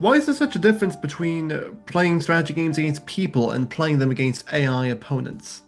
Why is there such a difference between playing strategy games against people and playing them against AI opponents?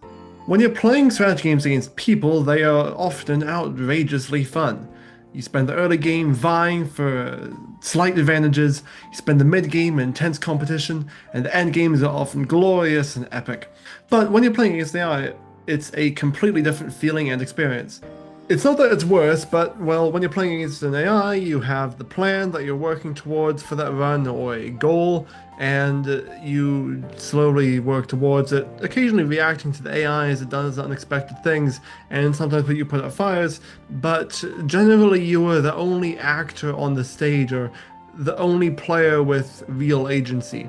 When you're playing strategy games against people, they are often outrageously fun. You spend the early game vying for slight advantages, you spend the mid game in intense competition, and the end games are often glorious and epic. But when you're playing against AI, it's a completely different feeling and experience. It's not that it's worse, but well, when you're playing against an AI, you have the plan that you're working towards for that run or a goal, and you slowly work towards it, occasionally reacting to the AI as it does unexpected things, and sometimes you put out fires, but generally you are the only actor on the stage or the only player with real agency,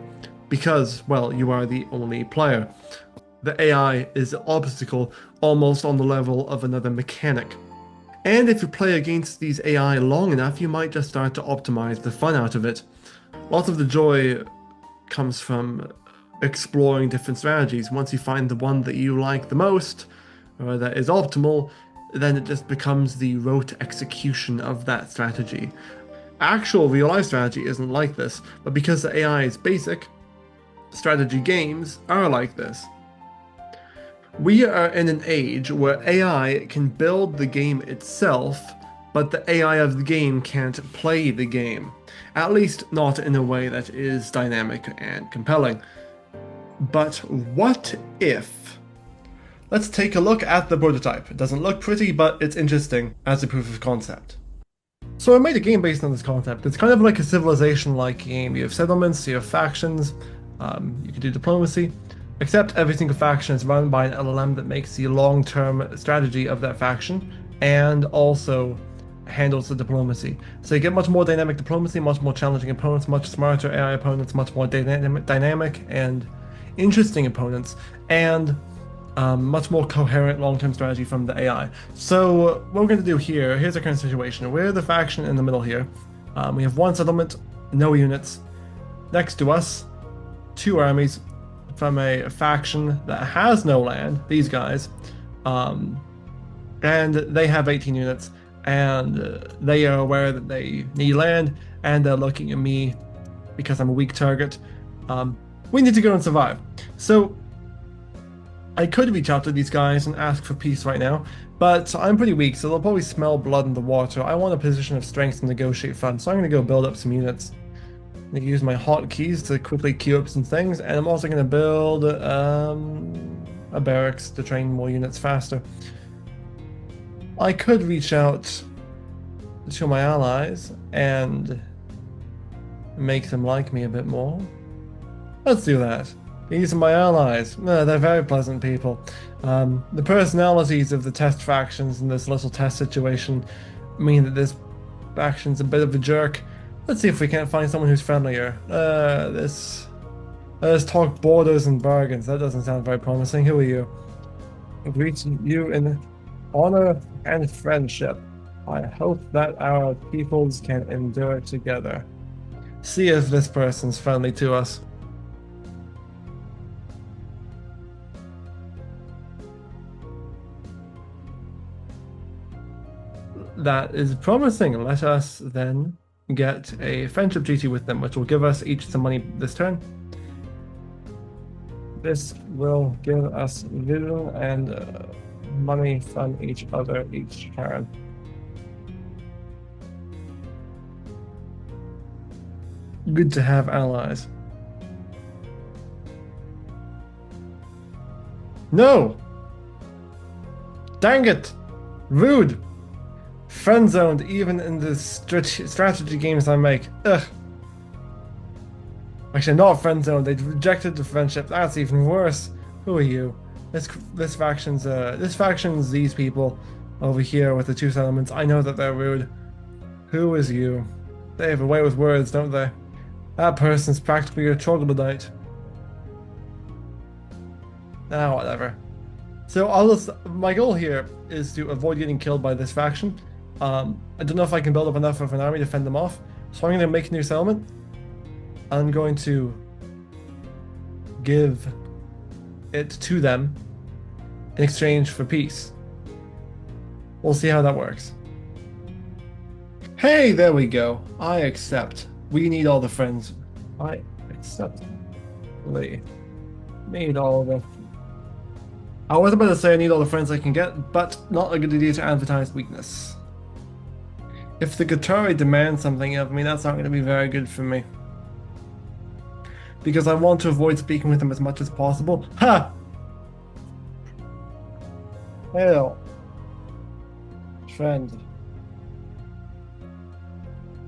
because, well, you are the only player. The AI is an obstacle almost on the level of another mechanic. And if you play against these AI long enough, you might just start to optimize the fun out of it. Lots of the joy comes from exploring different strategies. Once you find the one that you like the most, or that is optimal, then it just becomes the rote execution of that strategy. Actual real life strategy isn't like this, but because the AI is basic, strategy games are like this. We are in an age where AI can build the game itself, but the AI of the game can't play the game. At least not in a way that is dynamic and compelling. But what if? Let's take a look at the prototype. It doesn't look pretty, but it's interesting as a proof of concept. So I made a game based on this concept. It's kind of like a civilization-like game. You have settlements, you have factions, you can do diplomacy. Except every single faction is run by an LLM that makes the long-term strategy of that faction and also handles the diplomacy. So you get much more dynamic diplomacy, much more challenging opponents, much smarter AI opponents, much more dynamic and interesting opponents, and much more coherent long-term strategy from the AI. So what we're going to do here, here's our current situation. We're the faction in the middle here. We have one settlement, no units. Next to us, two armies from a faction that has no land, these guys, and they have 18 units, and they are aware that they need land, and they're looking at me because I'm a weak target. We need to go and survive. So I could reach out to these guys and ask for peace right now, but I'm pretty weak, so they'll probably smell blood in the water. I want a position of strength to negotiate fun, so I'm going to go build up some units. I can use my hotkeys to quickly queue up some things, and I'm also going to build a barracks to train more units faster. I could reach out to my allies and make them like me a bit more. Let's do that. These are my allies. They're very pleasant people. The personalities of the test factions in this little test situation mean that this faction's a bit of a jerk. Let's see if we can't find someone who's friendlier. Let's talk borders and bargains. That doesn't sound very promising. Who are you? I greet you in honor and friendship. I hope that our peoples can endure together. See if this person's friendly to us. That is promising. Let us then get a friendship treaty with them, which will give us each some money this turn. This will give us vision and money from each other each turn. Good to have allies. No! Dang it! Rude! Friend zoned even in the strategy games I make. Ugh. Actually, not friend zoned. They rejected the friendship. That's even worse. Who are you? This faction's these people over here with the two settlements. I know that they're rude. Who is you? They have a way with words, don't they? That person's practically a troglodyte. Ah, whatever. So my goal here is to avoid getting killed by this faction. I don't know if I can build up enough of an army to fend them off, so I'm going to make a new settlement. I'm going to give it to them in exchange for peace. We'll see how that works. Hey, there we go. I accept. We need all the friends I accept the need all the. I was about to say I need all the friends I can get, but not a good idea to advertise weakness. If the Qatari demands something of me, that's not going to be very good for me. Because I want to avoid speaking with them as much as possible. Ha! Hail. Friend.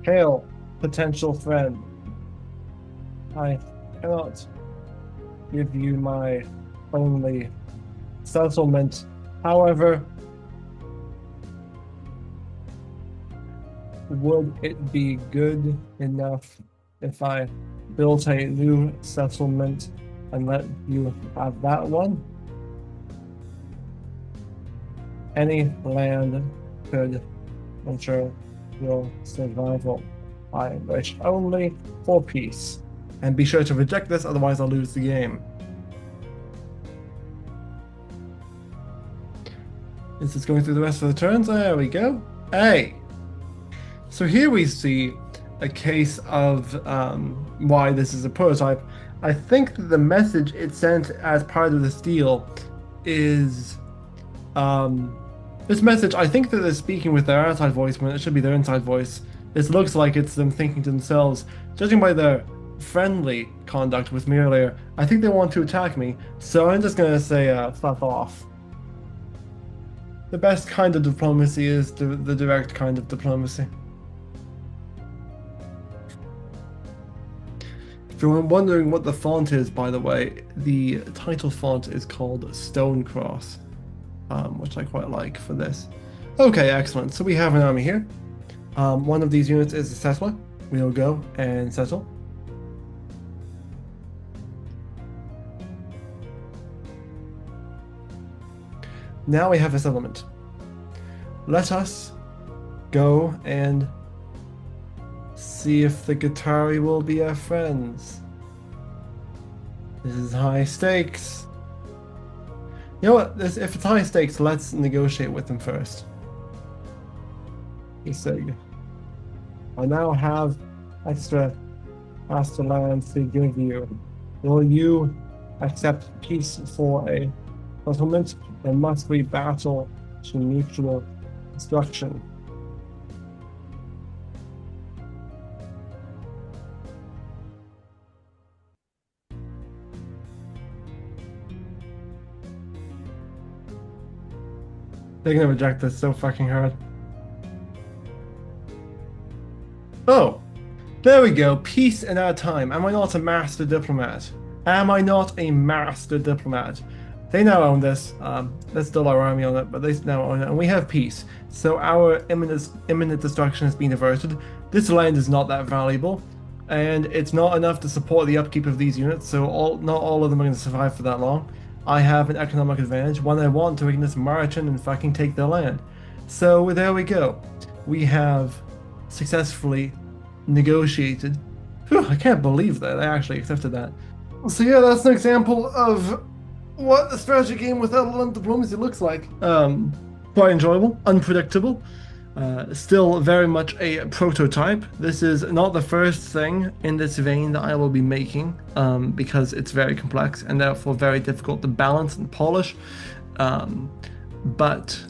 Hail, potential friend. I cannot give you my only settlement. However, would it be good enough if I built a new settlement and let you have that one? Any land could ensure your survival. I wish only for peace. And be sure to reject this, otherwise I'll lose the game. Is this going through the rest of the turns? There we go. Hey! So here we see a case of why this is a prototype. I think that the message it sent as part of this deal is this message. I think that they're speaking with their outside voice when it should be their inside voice. This looks like it's them thinking to themselves, judging by their friendly conduct with me earlier, I think they want to attack me, so I'm just gonna say fuck off. The best kind of diplomacy is the direct kind of diplomacy. If you're wondering what the font is, by the way, the title font is called Stonecross, which I quite like for this. Okay, excellent. So we have an army here. One of these units is a settler. We'll go and settle. Now we have a settlement. Let us go and see if the Qatari will be our friends. This is high stakes. You know what? If it's high stakes, let's negotiate with them first. He said, I now have extra lands to give you. Will you accept peace for a settlement? Then must we battle to mutual destruction? They're gonna reject this so fucking hard. Oh, there we go. Peace in our time. Am I not a master diplomat? Am I not a master diplomat? They now own this. There's still our army on it, but they now own it, and we have peace. So our imminent destruction has been averted. This land is not that valuable, and it's not enough to support the upkeep of these units. So not all of them are going to survive for that long. I have an economic advantage when I want to. We can just march in and fucking take their land. So there we go. We have successfully negotiated. Whew, I can't believe that I actually accepted that. So yeah, that's an example of what a strategy game with LLM diplomacy looks like. Quite enjoyable, unpredictable, still very much a prototype. This is not the first thing in this vein that I will be making, because it's very complex and therefore very difficult to balance and polish. But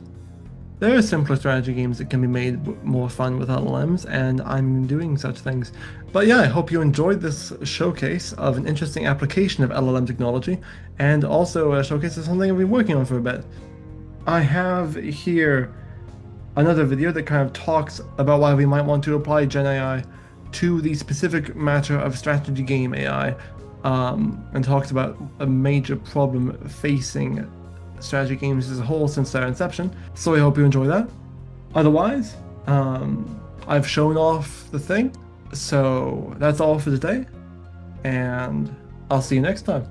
there are simpler strategy games that can be made more fun with LLMs, and I'm doing such things. But yeah, I hope you enjoyed this showcase of an interesting application of LLM technology, and also a showcase of something I've been working on for a bit. I have here another video that kind of talks about why we might want to apply genAI to the specific matter of strategy game AI, and talks about a major problem facing strategy games as a whole since their inception. So I hope you enjoy that. Otherwise, I've shown off the thing. So that's all for today, and I'll see you next time.